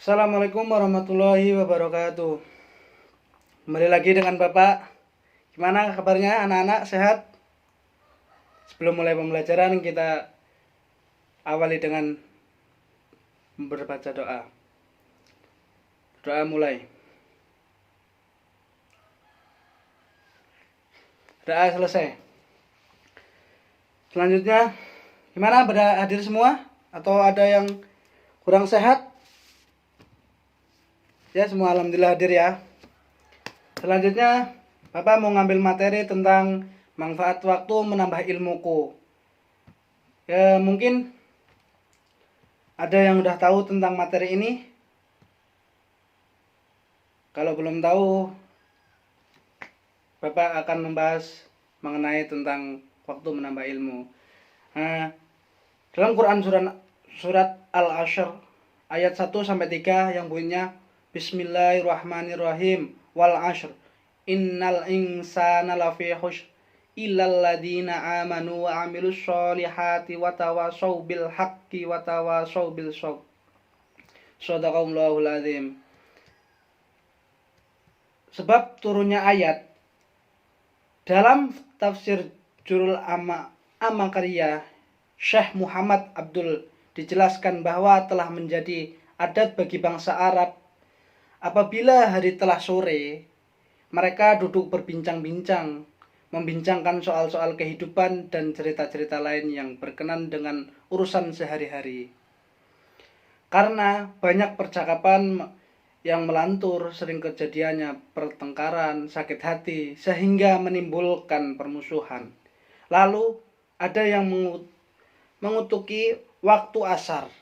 Assalamualaikum warahmatullahi wabarakatuh. Kembali lagi dengan Bapak. Gimana kabarnya anak-anak, sehat? Sebelum mulai pembelajaran kita awali dengan berbaca doa. Doa mulai. Doa selesai. Selanjutnya, gimana, pada hadir semua? Atau ada yang kurang sehat? Ya, semua alhamdulillah hadir ya. Selanjutnya, Bapak mau ngambil materi tentang manfaat waktu menambah ilmuku. Ya, mungkin ada yang udah tahu tentang materi ini. Kalau belum tahu, Bapak akan membahas mengenai tentang waktu menambah ilmu. Nah, dalam Quran surat Al-Ashr ayat 1 sampai 3 yang bunyinya Bismillahirrahmanirrahim wal ashr innal insana lafi khusr illal ladina amanu wa amilus solihati wa tawasaw bil haqqi wa tawasaw bil sabr. Shadaqallahul azim. Sebab turunnya ayat dalam tafsir Jurul Amakarya Syekh Muhammad Abdul dijelaskan bahwa telah menjadi adat bagi bangsa Arab apabila hari telah sore mereka duduk berbincang-bincang, membincangkan soal-soal kehidupan dan cerita-cerita lain yang berkenan dengan urusan sehari-hari. Karena banyak percakapan yang melantur, sering kejadiannya pertengkaran, sakit hati, sehingga menimbulkan permusuhan. Lalu ada yang mengutuki waktu asar,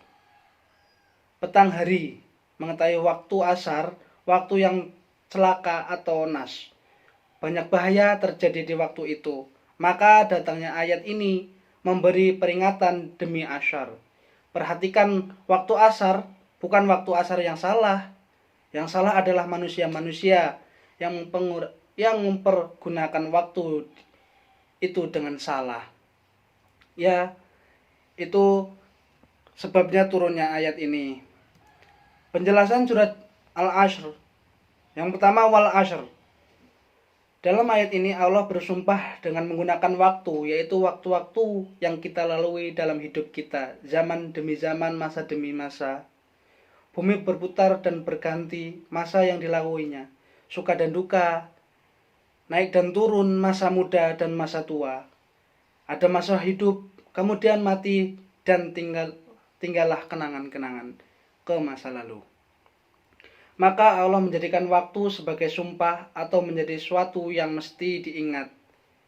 petang hari, mengetahui waktu asar, waktu yang celaka atau nas. Banyak bahaya terjadi di waktu itu. Maka datangnya ayat ini memberi peringatan demi asar. Perhatikan waktu asar, bukan waktu asar yang salah. Yang salah adalah manusia-manusia yang mempergunakan waktu itu dengan salah. Ya, itu sebabnya turunnya ayat ini. Penjelasan surat Al-Ashr. Yang pertama, wal ashr. Dalam ayat ini Allah bersumpah dengan menggunakan waktu, yaitu waktu-waktu yang kita lalui dalam hidup kita, zaman demi zaman, masa demi masa. Bumi berputar dan berganti, masa yang dilaluinya, suka dan duka, naik dan turun, masa muda dan masa tua. Ada masa hidup, kemudian mati, dan tinggallah kenangan-kenangan ke masa lalu. Maka Allah menjadikan waktu sebagai sumpah atau menjadi suatu yang mesti diingat.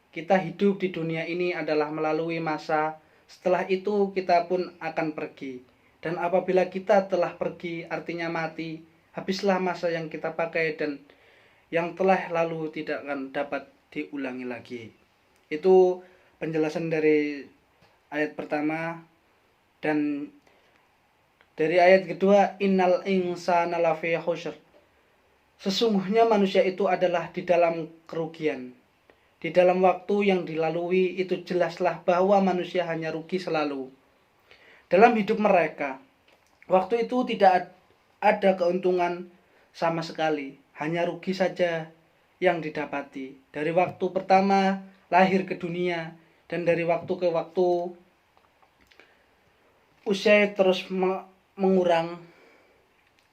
Kita hidup di dunia ini adalah melalui masa, setelah itu kita pun akan pergi. Dan apabila kita telah pergi, artinya mati, habislah masa yang kita pakai dan yang telah lalu tidak akan dapat diulangi lagi. Itu penjelasan dari ayat pertama. Dan dari ayat kedua, innal insana lafi khusr. Sesungguhnya manusia itu adalah di dalam kerugian. Di dalam waktu yang dilalui itu jelaslah bahwa manusia hanya rugi selalu. Dalam hidup mereka, waktu itu tidak ada keuntungan sama sekali. Hanya rugi saja yang didapati. Dari waktu pertama lahir ke dunia dan dari waktu ke waktu usia terus mengurang.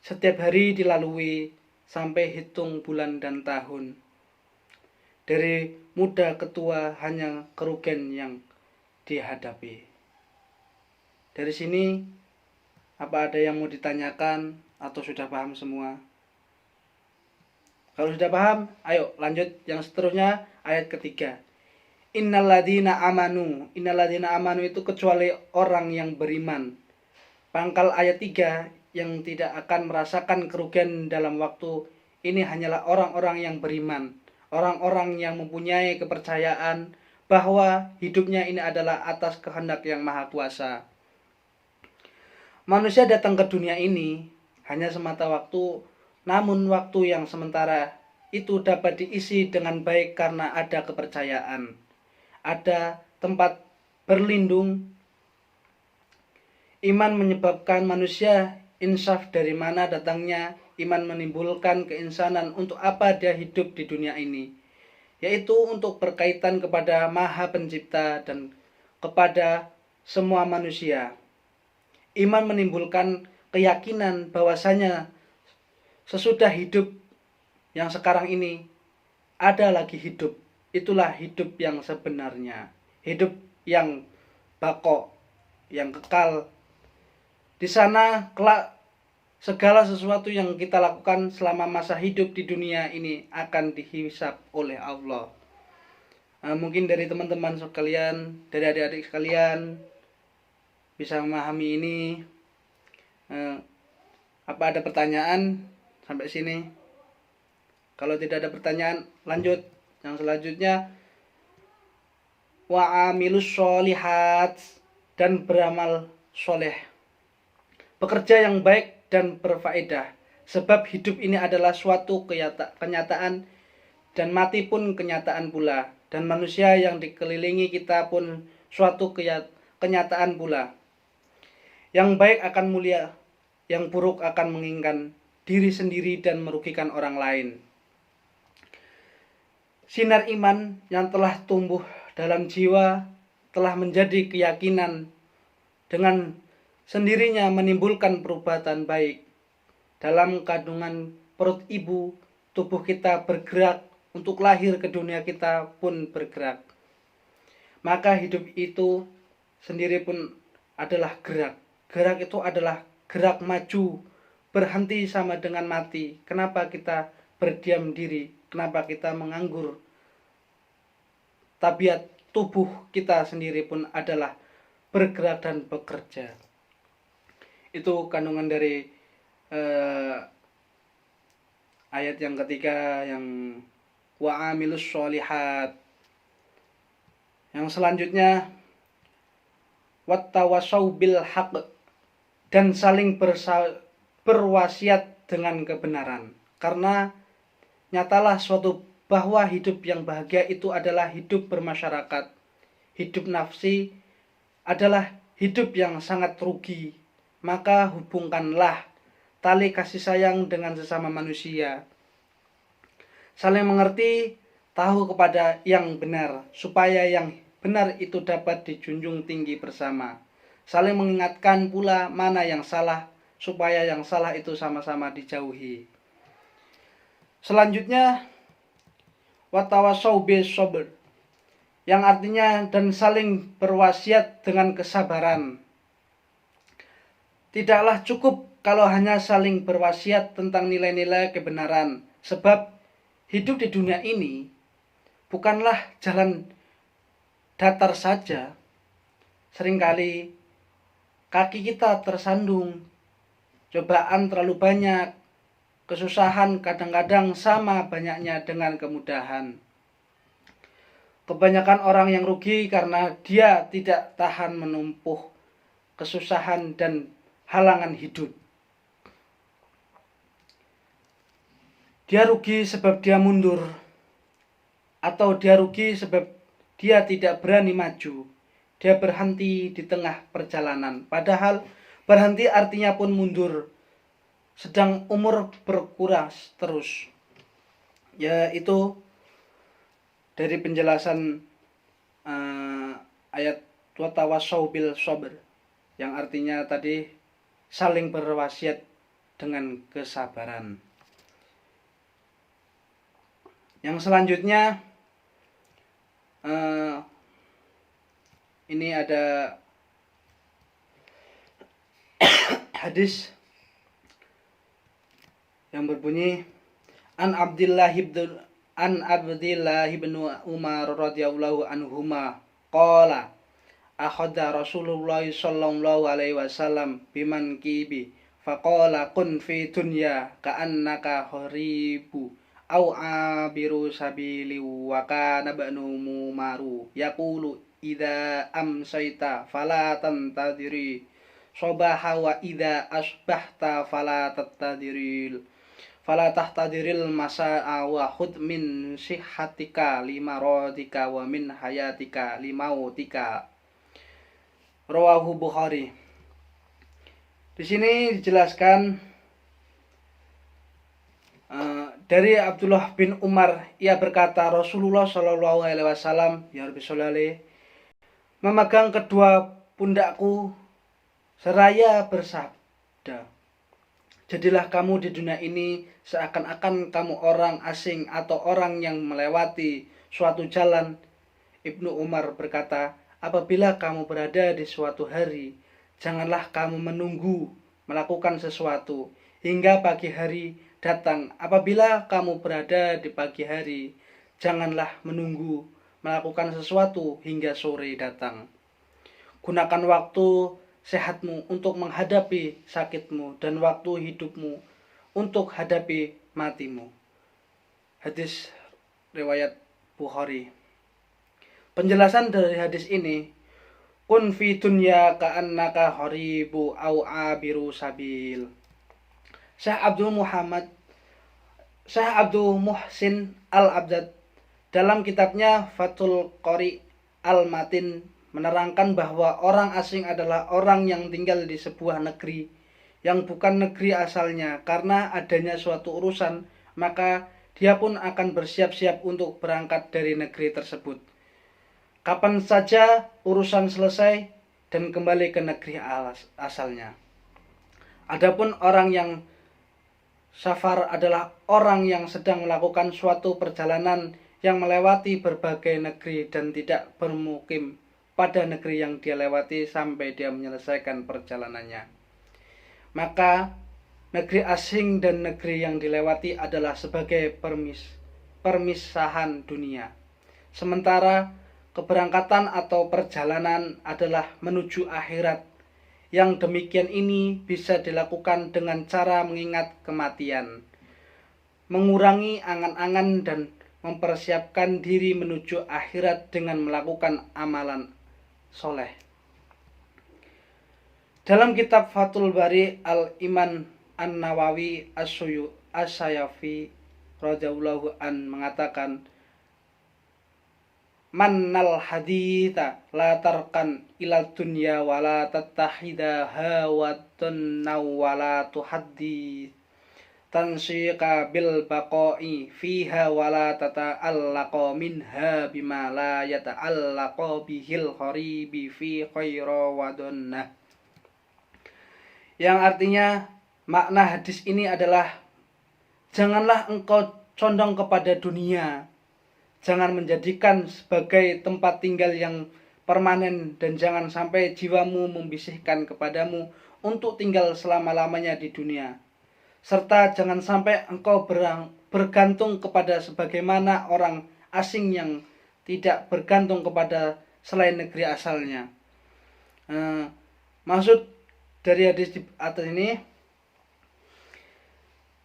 Setiap hari dilalui sampai hitung bulan dan tahun. Dari muda ke tua hanya kerugian yang dihadapi. Dari sini, apa ada yang mau ditanyakan atau sudah paham semua? Kalau sudah paham, ayo lanjut yang seterusnya, ayat ketiga. Innalladzina amanu. Innalladzina amanu itu kecuali orang yang beriman. Pangkal ayat 3, yang tidak akan merasakan kerugian dalam waktu ini hanyalah orang-orang yang beriman. Orang-orang yang mempunyai kepercayaan bahwa hidupnya ini adalah atas kehendak yang maha kuasa. Manusia datang ke dunia ini hanya semata waktu, namun waktu yang sementara itu dapat diisi dengan baik karena ada kepercayaan. Ada tempat berlindung. Iman menyebabkan manusia insaf dari mana datangnya iman menimbulkan keinsanan, untuk apa dia hidup di dunia ini, yaitu untuk berkaitan kepada Maha Pencipta dan kepada semua manusia. Iman menimbulkan keyakinan bahwasanya sesudah hidup yang sekarang ini ada lagi hidup. Itulah hidup yang sebenarnya, hidup yang bako, yang kekal. Di sana kelak segala sesuatu yang kita lakukan selama masa hidup di dunia ini akan dihisab oleh Allah. Mungkin dari teman-teman sekalian, dari adik-adik sekalian bisa memahami ini. Apa ada pertanyaan sampai sini? Kalau tidak ada pertanyaan, lanjut. Yang selanjutnya, wa amilus sholihat, dan beramal soleh, bekerja yang baik dan berfaedah, sebab hidup ini adalah suatu kenyataan dan mati pun kenyataan pula, dan manusia yang dikelilingi kita pun suatu kenyataan pula. Yang baik akan mulia, yang buruk akan menginginkan diri sendiri dan merugikan orang lain. Sinar iman yang telah tumbuh dalam jiwa telah menjadi keyakinan, dengan sendirinya menimbulkan perbuatan baik. Dalam kandungan perut ibu, tubuh kita bergerak, untuk lahir ke dunia kita pun bergerak. Maka hidup itu sendiri pun adalah gerak. Gerak itu adalah gerak maju, berhenti sama dengan mati. Kenapa kita berdiam diri? Kenapa kita menganggur? Tabiat tubuh kita sendiri pun adalah bergerak dan bekerja. Itu kandungan dari ayat yang ketiga, yang wa amilus sholihat. Yang selanjutnya, wattawasau bil haq, dan saling berwasiat dengan kebenaran. Karena nyatalah suatu bahwa hidup yang bahagia itu adalah hidup bermasyarakat. Hidup nafsi adalah hidup yang sangat rugi. Maka hubungkanlah tali kasih sayang dengan sesama manusia. Saling mengerti, tahu kepada yang benar, supaya yang benar itu dapat dijunjung tinggi bersama. Saling mengingatkan pula mana yang salah, supaya yang salah itu sama-sama dijauhi. Selanjutnya, watawasau bis sabr, yang artinya dan saling berwasiat dengan kesabaran. Tidaklah cukup kalau hanya saling berwasiat tentang nilai-nilai kebenaran, sebab hidup di dunia ini bukanlah jalan datar saja. Seringkali kaki kita tersandung, cobaan terlalu banyak, kesusahan kadang-kadang sama banyaknya dengan kemudahan. Kebanyakan orang yang rugi karena dia tidak tahan menumpuh kesusahan dan halangan hidup. Dia rugi sebab dia mundur, atau dia rugi sebab dia tidak berani maju. Dia berhenti di tengah perjalanan, padahal berhenti artinya pun mundur. Sedang umur berkurang terus. Ya, itu dari penjelasan ayat watawasau bil sabr, yang artinya tadi saling berwasiat dengan kesabaran. Yang selanjutnya, ini ada hadis yang berbunyi, an Abdillah ibn Umar radhiyallahu anhuma qala akhadha Rasulullah sallallahu alaihi wasallam biman kibi faqala kun fi dunya ka'annaka haribu au abiru sabili wa kana banu mumaru yaqulu idza amsayta fala tantadiri sabaha wa idza asbahta fala tahtadiril masa'a wa khud min sihhatika limaradika wa min hayatika limautika. Rawahu Bukhari. Di sini dijelaskan dari Abdullah bin Umar, ia berkata Rasulullah Shallallahu Alaihi Wasallam ya Rabbi Sholali memegang kedua pundakku seraya bersabda, jadilah kamu di dunia ini seakan-akan kamu orang asing atau orang yang melewati suatu jalan. Ibnu Umar berkata, apabila kamu berada di suatu hari, janganlah kamu menunggu melakukan sesuatu hingga pagi hari datang. Apabila kamu berada di pagi hari, janganlah menunggu melakukan sesuatu hingga sore datang. Gunakan waktu sehatmu untuk menghadapi sakitmu dan waktu hidupmu untuk hadapi matimu. Hadis riwayat Bukhari. Penjelasan dari hadis ini, kun fi dunya ka'annaka haribu au abiru sabil. Syekh Abdul Muhsin Al-Abdad dalam kitabnya Fathul Qori Al-Matin menerangkan bahwa orang asing adalah orang yang tinggal di sebuah negeri yang bukan negeri asalnya. Karena adanya suatu urusan, maka dia pun akan bersiap-siap untuk berangkat dari negeri tersebut kapan saja urusan selesai dan kembali ke negeri asalnya. Adapun orang yang safar adalah orang yang sedang melakukan suatu perjalanan yang melewati berbagai negeri dan tidak bermukim pada negeri yang dia lewati sampai dia menyelesaikan perjalanannya. Maka negeri asing dan negeri yang dilewati adalah sebagai permisahan dunia. Sementara keberangkatan atau perjalanan adalah menuju akhirat. Yang demikian ini bisa dilakukan dengan cara mengingat kematian, mengurangi angan-angan dan mempersiapkan diri menuju akhirat dengan melakukan amalan soleh. Dalam kitab Fathul Bari, Al-Iman An-Nawawi As-Sayafi radhiyallahu an mengatakan, mannal haditha la tarkan ilal dunya wala tattahida hawatun wala tuhaddi tansyiqa bil baqa'i fiha wala tata'allaqa minha bima la yata'allaqa bihil kharibi fi khaira wadunna. Yang artinya makna hadis ini adalah janganlah engkau condong kepada dunia. Jangan menjadikan sebagai tempat tinggal yang permanen dan jangan sampai jiwamu membisikkan kepadamu untuk tinggal selama-lamanya di dunia. Serta jangan sampai engkau bergantung kepada sebagaimana orang asing yang tidak bergantung kepada selain negeri asalnya. Maksud dari hadis di atas ini,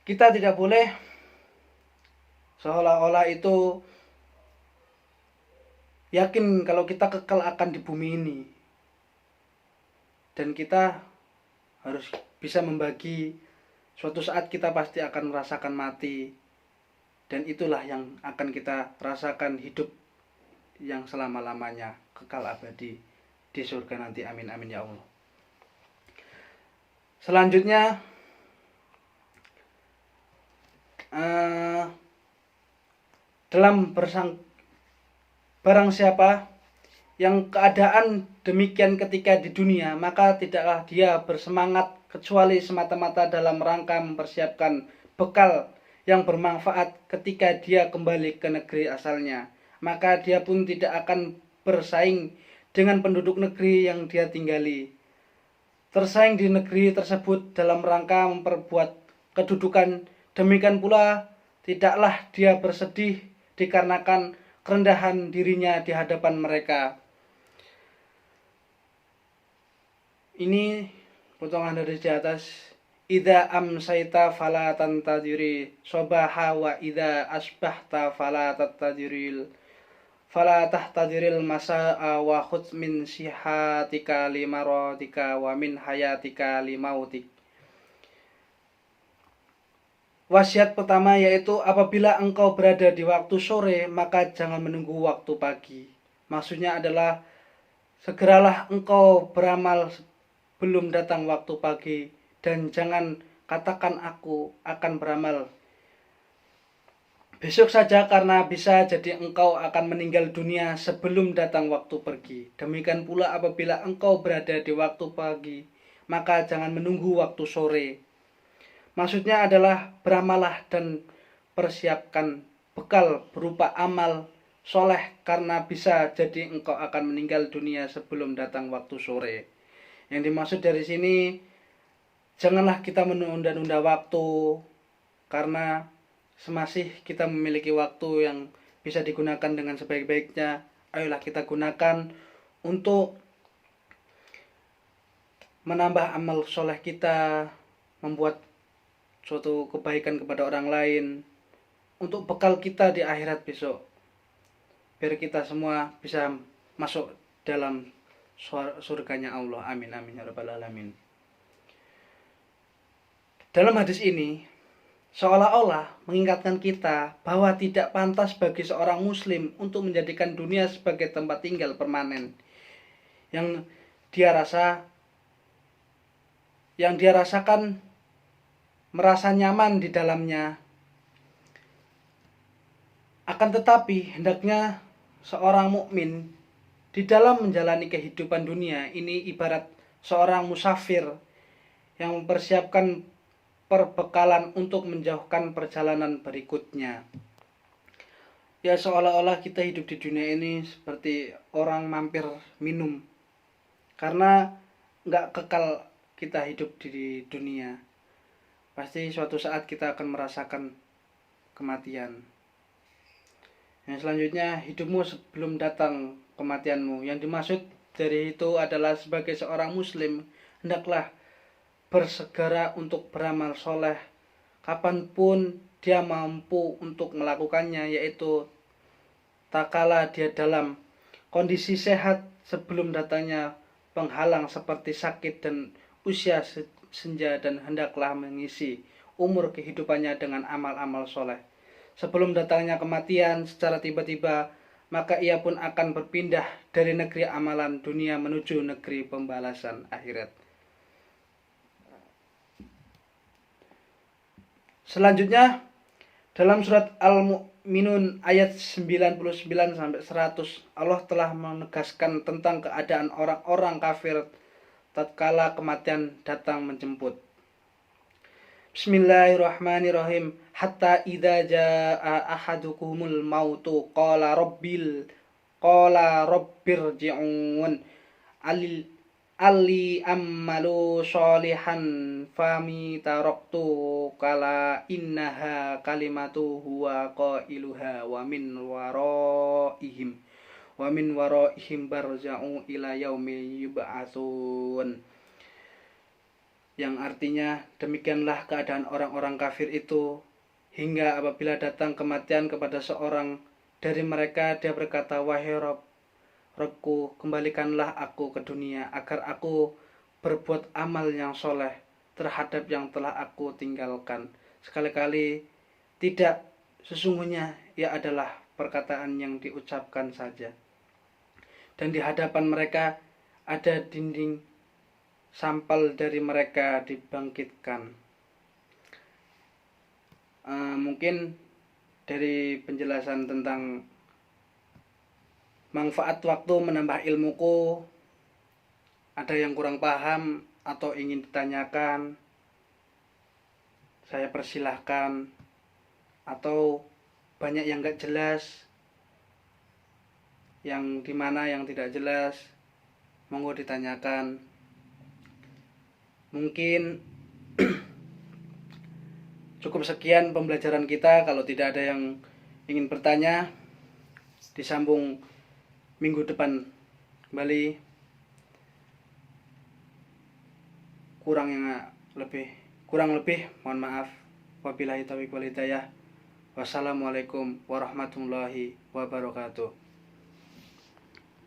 kita tidak boleh seolah-olah itu yakin kalau kita kekal akan di bumi ini, dan kita harus bisa membagi suatu saat kita pasti akan merasakan mati, dan itulah yang akan kita rasakan hidup yang selama-lamanya kekal abadi di surga nanti. Amin amin ya Allah. Selanjutnya dalam barang siapa yang keadaan demikian ketika di dunia, maka tidaklah dia bersemangat kecuali semata-mata dalam rangka mempersiapkan bekal yang bermanfaat ketika dia kembali ke negeri asalnya. Maka dia pun tidak akan bersaing dengan penduduk negeri yang dia tinggali. Tersaing di negeri tersebut dalam rangka memperbuat kedudukan, demikian pula tidaklah dia bersedih dikarenakan kerendahan dirinya di hadapan mereka. Ini potongan dari di atas. Idza amsayta fala tantadiri sabaha wa idza asbahta fala tahtadiril masa'a wa khudz min sihatika limaradika wa min hayatika limautik. Wasiat pertama yaitu apabila engkau berada di waktu sore, maka jangan menunggu waktu pagi. Maksudnya adalah segeralah engkau beramal sebelum datang waktu pagi, dan jangan katakan aku akan beramal besok saja, karena bisa jadi engkau akan meninggal dunia sebelum datang waktu pergi. Demikian pula apabila engkau berada di waktu pagi, maka jangan menunggu waktu sore. Maksudnya adalah beramalah dan persiapkan bekal berupa amal soleh, karena bisa jadi engkau akan meninggal dunia sebelum datang waktu sore. Yang dimaksud dari sini, janganlah kita menunda-nunda waktu, karena semasih kita memiliki waktu yang bisa digunakan dengan sebaik-baiknya, ayolah kita gunakan untuk menambah amal soleh kita, membuat suatu kebaikan kepada orang lain, untuk bekal kita di akhirat besok, biar kita semua bisa masuk dalam surganya Allah. Amin amin ya rabbal alamin. Dalam hadis ini seolah-olah mengingatkan kita bahwa tidak pantas bagi seorang muslim untuk menjadikan dunia sebagai tempat tinggal permanen yang dia rasakan merasa nyaman di dalamnya. Akan tetapi hendaknya seorang mukmin di dalam menjalani kehidupan dunia ini ibarat seorang musafir yang mempersiapkan perbekalan untuk menjauhkan perjalanan berikutnya. Ya, seolah-olah kita hidup di dunia ini seperti orang mampir minum, karena nggak kekal kita hidup di dunia. Pasti suatu saat kita akan merasakan kematian. Yang selanjutnya, hidupmu sebelum datang kematianmu. Yang dimaksud dari itu adalah sebagai seorang muslim, hendaklah bersegera untuk beramal soleh kapanpun dia mampu untuk melakukannya, yaitu tak kala dia dalam kondisi sehat sebelum datangnya penghalang seperti sakit dan usia senja, dan hendaklah mengisi umur kehidupannya dengan amal-amal soleh. Sebelum datangnya kematian secara tiba-tiba, maka ia pun akan berpindah dari negeri amalan dunia menuju negeri pembalasan akhirat. Selanjutnya dalam surat Al-Mu'minun ayat 99 sampai 100, Allah telah menegaskan tentang keadaan orang-orang kafir tatkala kematian datang menjemput. Bismillahirrahmanirrahim. Hatta idza jaa ahadukumul mautu qala rabbirji'un Ali ammalu sholihan fami taraktu kala innaha kalimatu huwa qailuha wa min waraihim barza'u ila yaumi yub'atsun. Yang artinya, demikianlah keadaan orang-orang kafir itu hingga apabila datang kematian kepada seorang dari mereka, dia berkata, wahai Rabbku, kembalikanlah aku ke dunia agar aku berbuat amal yang soleh terhadap yang telah aku tinggalkan. Sekali-kali tidak, sesungguhnya ia adalah perkataan yang diucapkan saja. Dan di hadapan mereka ada dinding sampal dari mereka dibangkitkan. Mungkin dari penjelasan tentang manfaat waktu menambah ilmuku, ada yang kurang paham atau ingin ditanyakan, saya persilahkan. Atau banyak yang gak jelas, yang dimana yang tidak jelas, monggo ditanyakan. Mungkin cukup sekian pembelajaran kita. Kalau tidak ada yang ingin bertanya, disambung minggu depan kembali. Kurang lebih mohon maaf. Wabillahi taufiq wal hidayah. Wassalamualaikum warahmatullahi wabarakatuh.